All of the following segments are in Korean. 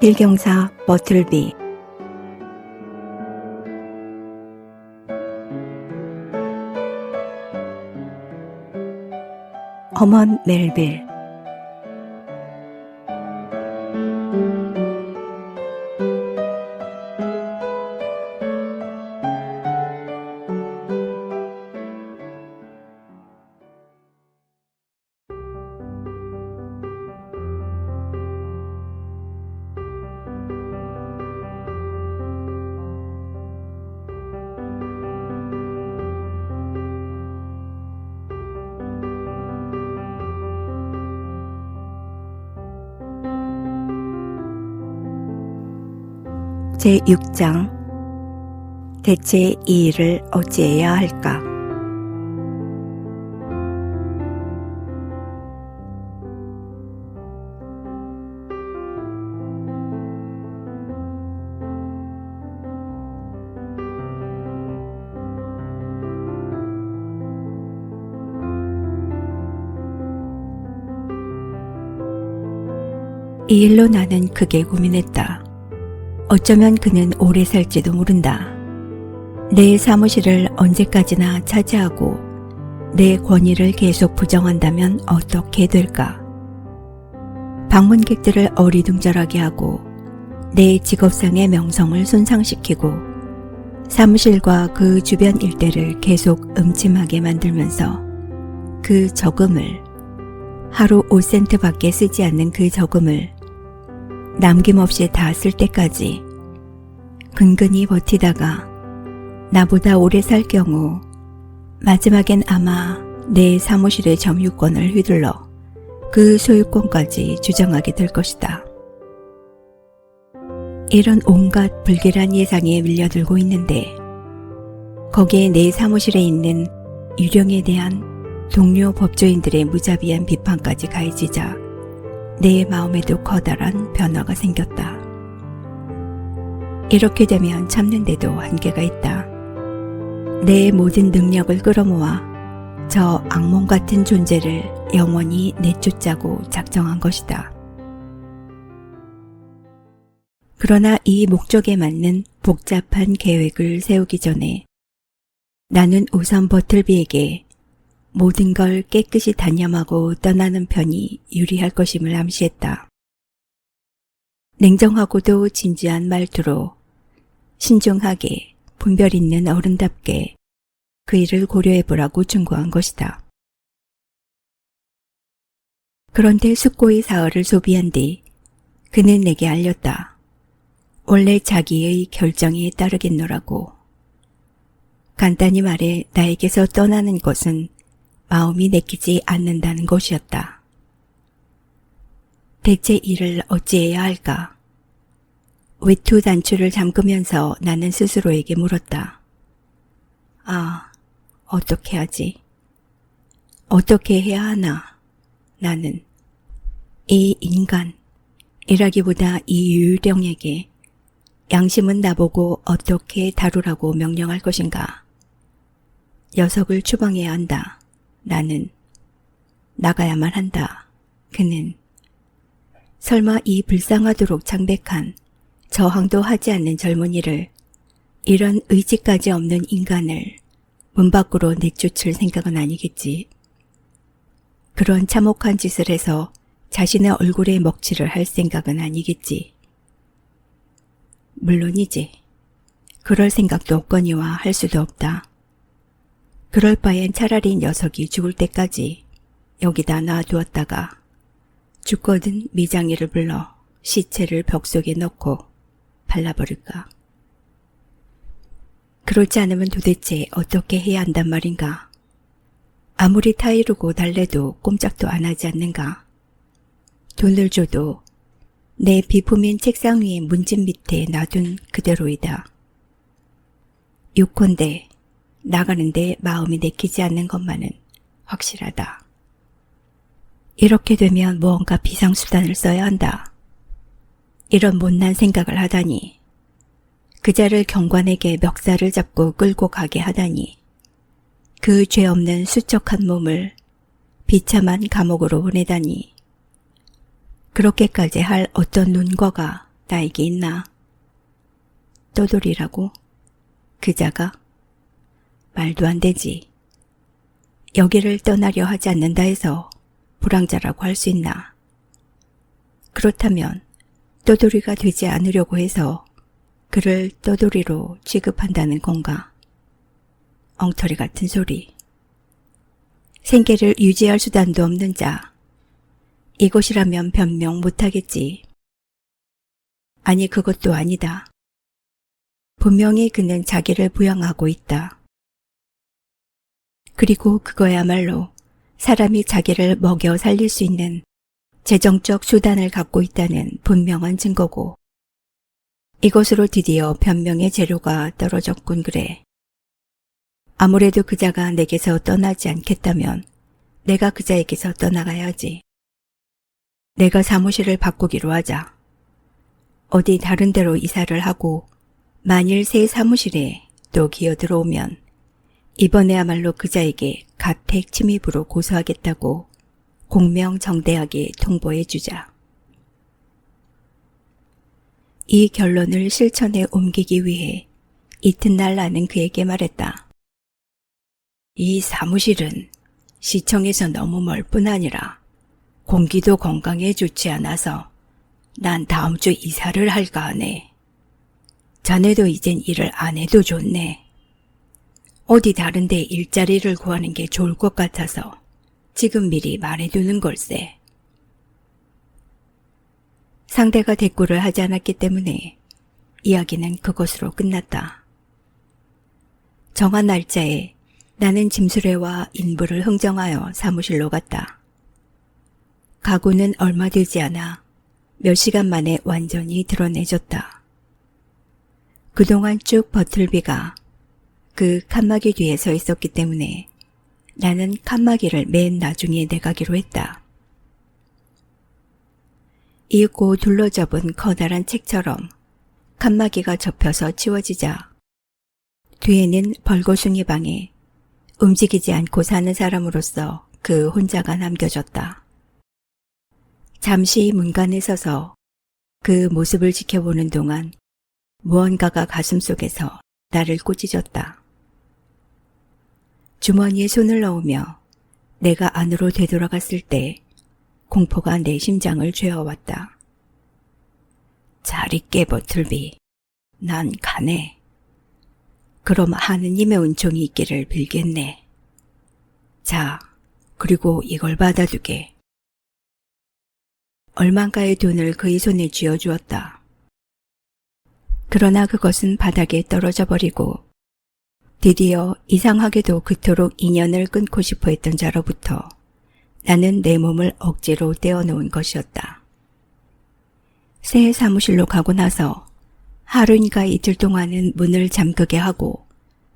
필경사 버틀비. 허먼 멜빌. 제6장. 대체 이 일을 어찌해야 할까? 이 일로 나는 크게 고민했다. 어쩌면 그는 오래 살지도 모른다. 내 사무실을 언제까지나 차지하고 내 권위를 계속 부정한다면 어떻게 될까? 방문객들을 어리둥절하게 하고 내 직업상의 명성을 손상시키고 사무실과 그 주변 일대를 계속 음침하게 만들면서 그 저금을, 하루 5센트밖에 쓰지 않는 그 저금을 남김없이 다 쓸 때까지 근근히 버티다가 나보다 오래 살 경우 마지막엔 아마 내 사무실의 점유권을 휘둘러 그 소유권까지 주장하게 될 것이다. 이런 온갖 불길한 예상이 밀려들고 있는데 거기에 내 사무실에 있는 유령에 대한 동료 법조인들의 무자비한 비판까지 가해지자 내 마음에도 커다란 변화가 생겼다. 이렇게 되면 참는데도 한계가 있다. 내 모든 능력을 끌어모아 저 악몽 같은 존재를 영원히 내쫓자고 작정한 것이다. 그러나 이 목적에 맞는 복잡한 계획을 세우기 전에 나는 우선 버틀비에게 모든 걸 깨끗이 단념하고 떠나는 편이 유리할 것임을 암시했다. 냉정하고도 진지한 말투로 신중하게 분별 있는 어른답게 그 일을 고려해보라고 충고한 것이다. 그런데 숙고의 사흘을 소비한 뒤 그는 내게 알렸다. 원래 자기의 결정에 따르겠노라고. 간단히 말해 나에게서 떠나는 것은 마음이 내키지 않는다는 것이었다. 대체 이를 어찌해야 할까? 외투 단추를 잠그면서 나는 스스로에게 물었다. 어떻게 하지? 어떻게 해야 하나? 나는 이 인간이라기보다 이 유령에게 양심은 나보고 어떻게 다루라고 명령할 것인가? 녀석을 추방해야 한다. 나는 나가야만 한다. 그는 설마 이 불쌍하도록 창백한 저항도 하지 않는 젊은이를, 이런 의지까지 없는 인간을 문 밖으로 내쫓을 생각은 아니겠지. 그런 참혹한 짓을 해서 자신의 얼굴에 먹칠을 할 생각은 아니겠지. 물론이지. 그럴 생각도 없거니와 할 수도 없다. 그럴 바엔 차라리 녀석이 죽을 때까지 여기다 놔두었다가 죽거든 미장이를 불러 시체를 벽 속에 넣고 발라버릴까. 그렇지 않으면 도대체 어떻게 해야 한단 말인가. 아무리 타이르고 달래도 꼼짝도 안 하지 않는가. 돈을 줘도 내 비품인 책상 위에 문집 밑에 놔둔 그대로이다. 요컨대 나가는데 마음이 내키지 않는 것만은 확실하다. 이렇게 되면 무언가 비상수단을 써야 한다. 이런 못난 생각을 하다니, 그자를 경관에게 멱살을 잡고 끌고 가게 하다니, 그 죄 없는 수척한 몸을 비참한 감옥으로 보내다니, 그렇게까지 할 어떤 논거가 나에게 있나? 떠돌이라고? 그자가? 말도 안 되지. 여기를 떠나려 하지 않는다 해서 불황자라고 할 수 있나? 그렇다면 떠돌이가 되지 않으려고 해서 그를 떠돌이로 취급한다는 건가? 엉터리 같은 소리. 생계를 유지할 수단도 없는 자. 이곳이라면 변명 못하겠지. 아니, 그것도 아니다. 분명히 그는 자기를 부양하고 있다. 그리고 그거야말로 사람이 자기를 먹여 살릴 수 있는 재정적 수단을 갖고 있다는 분명한 증거고, 이것으로 드디어 변명의 재료가 떨어졌군. 그래. 아무래도 그자가 내게서 떠나지 않겠다면 내가 그자에게서 떠나가야지. 내가 사무실을 바꾸기로 하자. 어디 다른 데로 이사를 하고 만일 새 사무실에 또 기어들어오면 이번에야말로 그자에게 가택 침입으로 고소하겠다고 공명정대하게 통보해주자. 이 결론을 실천에 옮기기 위해 이튿날 나는 그에게 말했다. 이 사무실은 시청에서 너무 멀 뿐 아니라 공기도 건강에 좋지 않아서 난 다음 주 이사를 할까 하네. 자네도 이젠 일을 안 해도 좋네. 어디 다른 데 일자리를 구하는 게 좋을 것 같아서 지금 미리 말해두는 걸세. 상대가 대꾸를 하지 않았기 때문에 이야기는 그것으로 끝났다. 정한 날짜에 나는 짐수레와 인부를 흥정하여 사무실로 갔다. 가구는 얼마 되지 않아 몇 시간 만에 완전히 드러내졌다. 그동안 쭉 버틀비가 그 칸막이 뒤에 서 있었기 때문에 나는 칸막이를 맨 나중에 내가기로 했다. 이윽고 둘러접은 커다란 책처럼 칸막이가 접혀서 치워지자 뒤에는 벌거숭이 방에 움직이지 않고 사는 사람으로서 그 혼자가 남겨졌다. 잠시 문간에 서서 그 모습을 지켜보는 동안 무언가가 가슴속에서 나를 꾸짖었다. 주머니에 손을 넣으며 내가 안으로 되돌아갔을 때 공포가 내 심장을 죄어왔다. 잘 있게 버틀비. 난 가네. 그럼 하느님의 은총이 있기를 빌겠네. 자, 그리고 이걸 받아두게. 얼만가의 돈을 그의 손에 쥐어주었다. 그러나 그것은 바닥에 떨어져 버리고 드디어 이상하게도 그토록 인연을 끊고 싶어 했던 자로부터 나는 내 몸을 억지로 떼어놓은 것이었다. 새 사무실로 가고 나서 하루인가 이틀 동안은 문을 잠그게 하고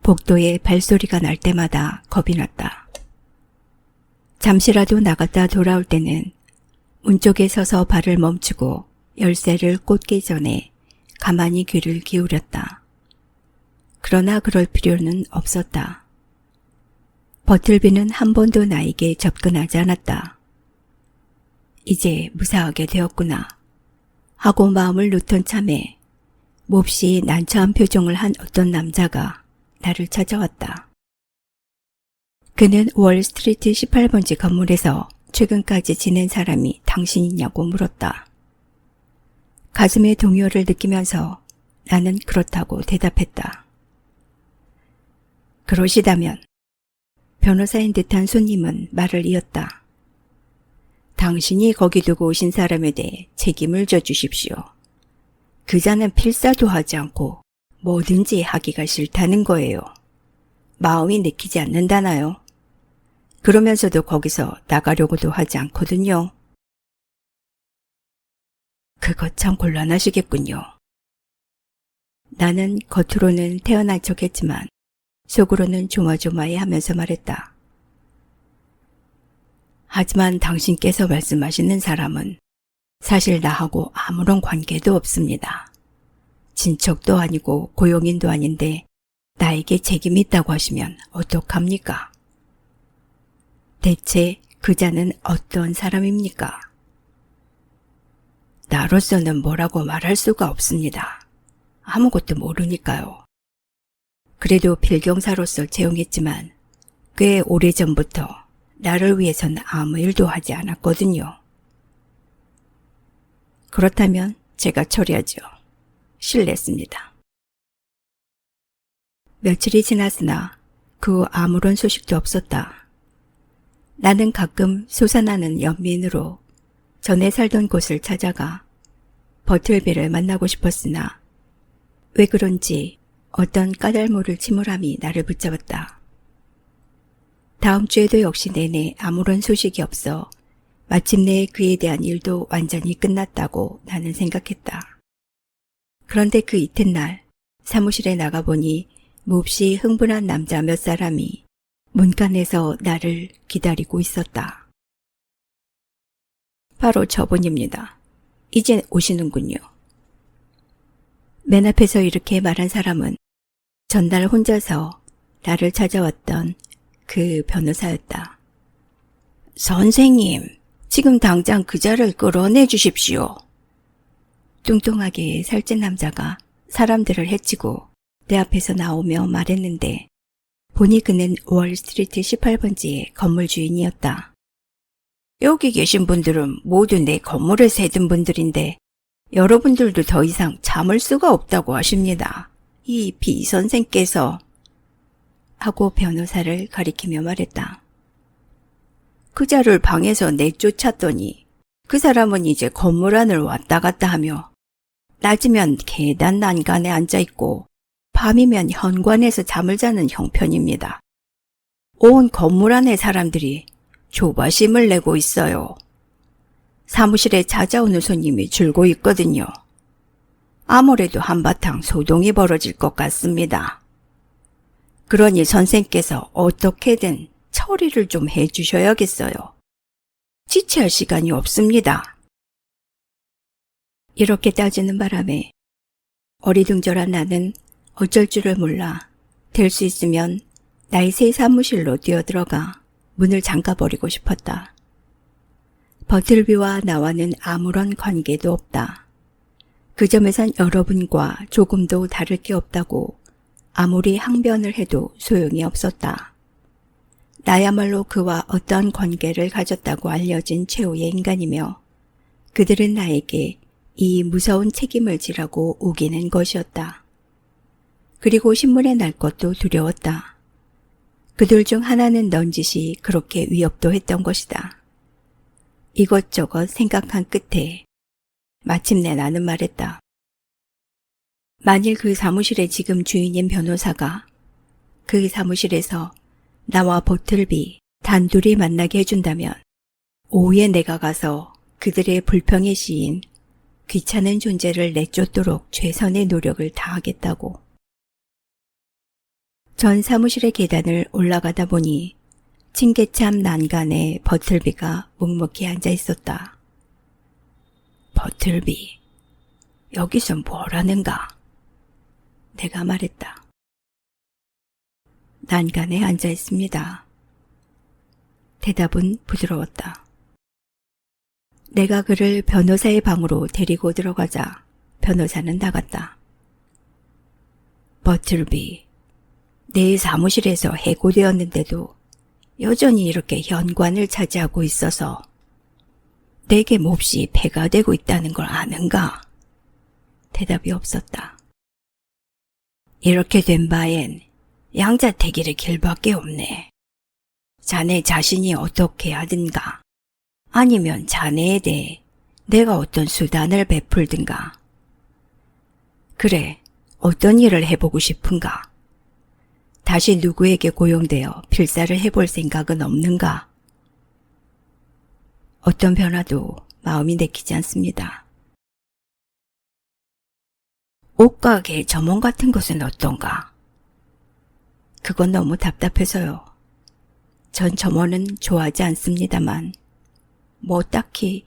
복도에 발소리가 날 때마다 겁이 났다. 잠시라도 나갔다 돌아올 때는 문 쪽에 서서 발을 멈추고 열쇠를 꽂기 전에 가만히 귀를 기울였다. 그러나 그럴 필요는 없었다. 버틀비는 한 번도 나에게 접근하지 않았다. 이제 무사하게 되었구나 하고 마음을 놓던 참에 몹시 난처한 표정을 한 어떤 남자가 나를 찾아왔다. 그는 월스트리트 18번지 건물에서 최근까지 지낸 사람이 당신이냐고 물었다. 가슴의 동요를 느끼면서 나는 그렇다고 대답했다. 그러시다면 변호사인 듯한 손님은 말을 이었다. 당신이 거기 두고 오신 사람에 대해 책임을 져주십시오. 그자는 필사도 하지 않고 뭐든지 하기가 싫다는 거예요. 마음이 내키지 않는다나요? 그러면서도 거기서 나가려고도 하지 않거든요. 그것 참 곤란하시겠군요. 나는 겉으로는 태어난 척했지만 속으로는 조마조마해 하면서 말했다. 하지만 당신께서 말씀하시는 사람은 사실 나하고 아무런 관계도 없습니다. 친척도 아니고 고용인도 아닌데 나에게 책임이 있다고 하시면 어떡합니까? 대체 그자는 어떤 사람입니까? 나로서는 뭐라고 말할 수가 없습니다. 아무것도 모르니까요. 그래도 필경사로서 채용했지만 꽤 오래전부터 나를 위해서는 아무 일도 하지 않았거든요. 그렇다면 제가 처리하죠. 실례했습니다. 며칠이 지났으나 그 후 아무런 소식도 없었다. 나는 가끔 솟아나는 연민으로 전에 살던 곳을 찾아가 버틀비를 만나고 싶었으나 왜 그런지 어떤 까닭모를 침울함이 나를 붙잡았다. 다음 주에도 역시 내내 아무런 소식이 없어 마침내 그에 대한 일도 완전히 끝났다고 나는 생각했다. 그런데 그 이튿날 사무실에 나가보니 몹시 흥분한 남자 몇 사람이 문간에서 나를 기다리고 있었다. 바로 저분입니다. 이제 오시는군요. 맨 앞에서 이렇게 말한 사람은 전날 혼자서 나를 찾아왔던 그 변호사였다. 선생님, 지금 당장 그자를 끌어내 주십시오. 뚱뚱하게 살찐 남자가 사람들을 해치고 내 앞에서 나오며 말했는데 보니 그는 월스트리트 18번지의 건물 주인이었다. 여기 계신 분들은 모두 내 건물에 세든 분들인데 여러분들도 더 이상 참을 수가 없다고 하십니다. 이 비 선생께서 하고 변호사를 가리키며 말했다. 그자를 방에서 내쫓았더니 그 사람은 이제 건물 안을 왔다 갔다 하며 낮이면 계단 난간에 앉아있고 밤이면 현관에서 잠을 자는 형편입니다. 온 건물 안의 사람들이 조바심을 내고 있어요. 사무실에 찾아오는 손님이 줄고 있거든요. 아무래도 한바탕 소동이 벌어질 것 같습니다. 그러니 선생께서 어떻게든 처리를 좀 해주셔야겠어요. 지체할 시간이 없습니다. 이렇게 따지는 바람에 어리둥절한 나는 어쩔 줄을 몰라 될 수 있으면 나의 새 사무실로 뛰어들어가 문을 잠가버리고 싶었다. 버틀비와 나와는 아무런 관계도 없다. 그 점에선 여러분과 조금도 다를 게 없다고 아무리 항변을 해도 소용이 없었다. 나야말로 그와 어떠한 관계를 가졌다고 알려진 최후의 인간이며 그들은 나에게 이 무서운 책임을 지라고 우기는 것이었다. 그리고 신문에 날 것도 두려웠다. 그들 중 하나는 넌짓이 그렇게 위협도 했던 것이다. 이것저것 생각한 끝에 마침내 나는 말했다. 만일 그 사무실의 지금 주인인 변호사가 그 사무실에서 나와 버틀비 단둘이 만나게 해준다면 오후에 내가 가서 그들의 불평의 시인 귀찮은 존재를 내쫓도록 최선의 노력을 다하겠다고. 전 사무실의 계단을 올라가다 보니 층계참 난간에 버틀비가 묵묵히 앉아 있었다. 버틀비, 여기서 뭘 하는가? 내가 말했다. 난간에 앉아 있습니다. 대답은 부드러웠다. 내가 그를 변호사의 방으로 데리고 들어가자 변호사는 나갔다. 버틀비, 내 사무실에서 해고되었는데도 여전히 이렇게 현관을 차지하고 있어서 내게 몹시 폐가 되고 있다는 걸 아는가? 대답이 없었다. 이렇게 된 바엔 양자택일의 길밖에 없네. 자네 자신이 어떻게 하든가 아니면 자네에 대해 내가 어떤 수단을 베풀든가. 그래, 어떤 일을 해보고 싶은가? 다시 누구에게 고용되어 필사를 해볼 생각은 없는가? 어떤 변화도 마음이 내키지 않습니다. 옷가게 점원 같은 것은 어떤가? 그건 너무 답답해서요. 전 점원은 좋아하지 않습니다만 뭐 딱히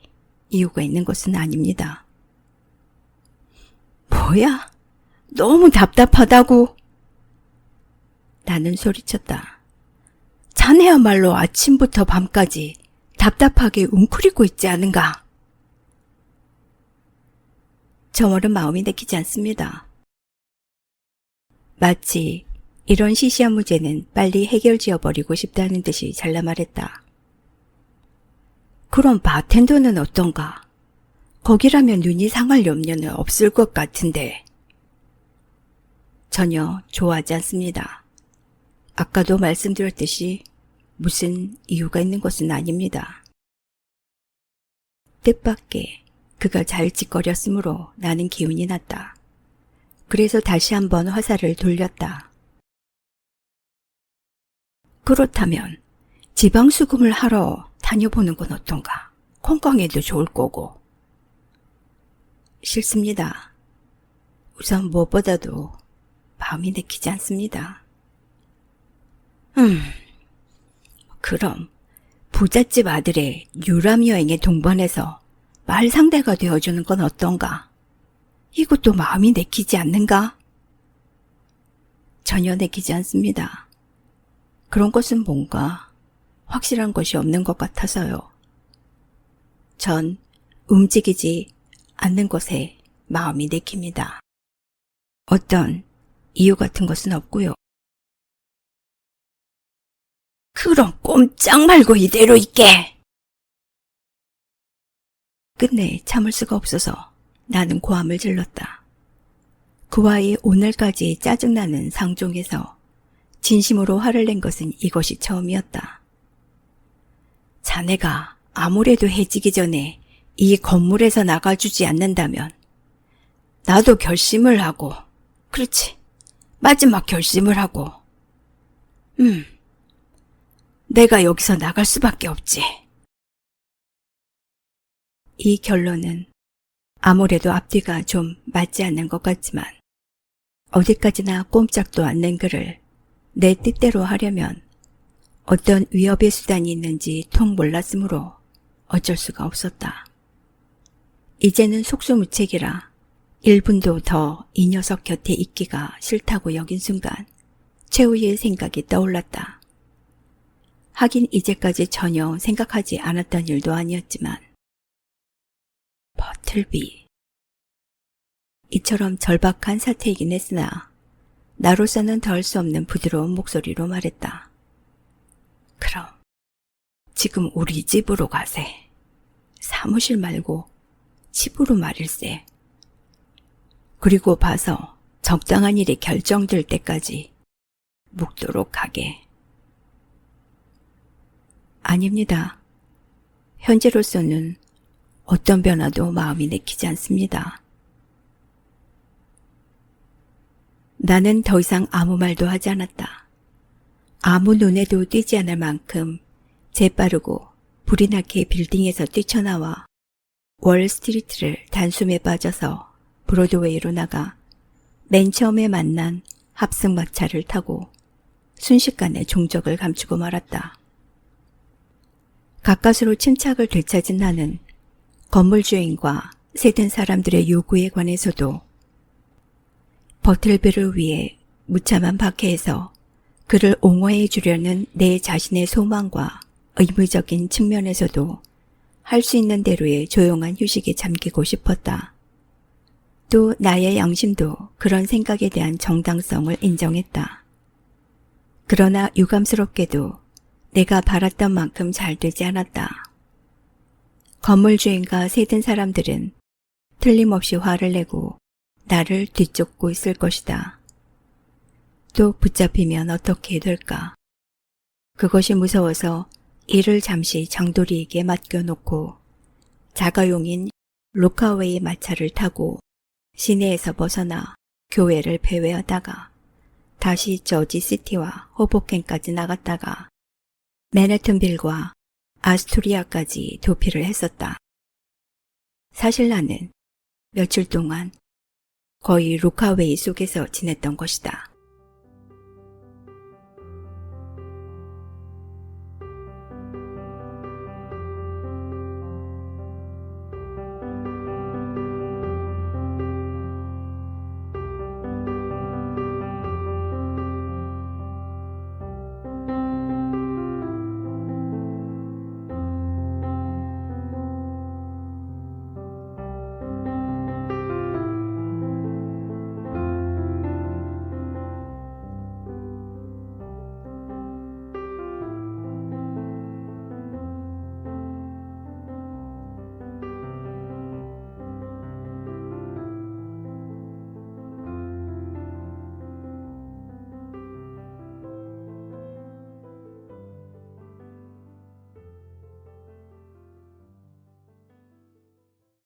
이유가 있는 것은 아닙니다. 뭐야? 너무 답답하다고? 나는 소리쳤다. 자네야말로 아침부터 밤까지 답답하게 웅크리고 있지 않은가? 정말은 마음이 내키지 않습니다. 마치 이런 시시한 문제는 빨리 해결지어버리고 싶다는 듯이 잘라 말했다. 그럼 바텐더는 어떤가? 거기라면 눈이 상할 염려는 없을 것 같은데. 전혀 좋아하지 않습니다. 아까도 말씀드렸듯이 무슨 이유가 있는 것은 아닙니다. 뜻밖의 그가 잘 짓거렸으므로 나는 기운이 났다. 그래서 다시 한번 화살을 돌렸다. 그렇다면 지방수금을 하러 다녀보는 건 어떤가? 건강에도 좋을 거고. 싫습니다. 우선 무엇보다도 마음이 내키지 않습니다. 그럼 부잣집 아들의 유람 여행에 동반해서 말 상대가 되어주는 건 어떤가? 이것도 마음이 내키지 않는가? 전혀 내키지 않습니다. 그런 것은 뭔가 확실한 것이 없는 것 같아서요. 전 움직이지 않는 것에 마음이 내킵니다. 어떤 이유 같은 것은 없고요. 그럼 꼼짝 말고 이대로 있게! 끝내 참을 수가 없어서 나는 고함을 질렀다. 그와의 오늘까지 짜증나는 상종에서 진심으로 화를 낸 것은 이것이 처음이었다. 자네가 아무래도 해지기 전에 이 건물에서 나가주지 않는다면 나도 결심을 하고, 그렇지, 마지막 결심을 하고, 내가 여기서 나갈 수밖에 없지. 이 결론은 아무래도 앞뒤가 좀 맞지 않는 것 같지만 어디까지나 꼼짝도 않는 그를 내 뜻대로 하려면 어떤 위협의 수단이 있는지 통 몰랐으므로 어쩔 수가 없었다. 이제는 속수무책이라 1분도 더 이 녀석 곁에 있기가 싫다고 여긴 순간 최후의 생각이 떠올랐다. 하긴 이제까지 전혀 생각하지 않았던 일도 아니었지만 버틀비. 이처럼 절박한 사태이긴 했으나 나로서는 더할 수 없는 부드러운 목소리로 말했다. 그럼 지금 우리 집으로 가세. 사무실 말고 집으로 말일세. 그리고 봐서 적당한 일이 결정될 때까지 묵도록 하게. 아닙니다. 현재로서는 어떤 변화도 마음이 내키지 않습니다. 나는 더 이상 아무 말도 하지 않았다. 아무 눈에도 띄지 않을 만큼 재빠르고 불이 나게 빌딩에서 뛰쳐나와 월스트리트를 단숨에 빠져서 브로드웨이로 나가 맨 처음에 만난 합승마차를 타고 순식간에 종적을 감추고 말았다. 가까스로 침착을 되찾은 나는 건물 주인과 세든 사람들의 요구에 관해서도 버틀비를 위해 무참한 박해에서 그를 옹호해 주려는 내 자신의 소망과 의무적인 측면에서도 할 수 있는 대로의 조용한 휴식에 잠기고 싶었다. 또 나의 양심도 그런 생각에 대한 정당성을 인정했다. 그러나 유감스럽게도 내가 바랐던 만큼 잘 되지 않았다. 건물 주인과 세든 사람들은 틀림없이 화를 내고 나를 뒤쫓고 있을 것이다. 또 붙잡히면 어떻게 될까? 그것이 무서워서 이를 잠시 장도리에게 맡겨놓고 자가용인 로카웨이 마차를 타고 시내에서 벗어나 교회를 배회하다가 다시 저지시티와 호보켄까지 나갔다가 맨해튼빌과 아스토리아까지 도피를 했었다. 사실 나는 며칠 동안 거의 로카웨이 속에서 지냈던 것이다.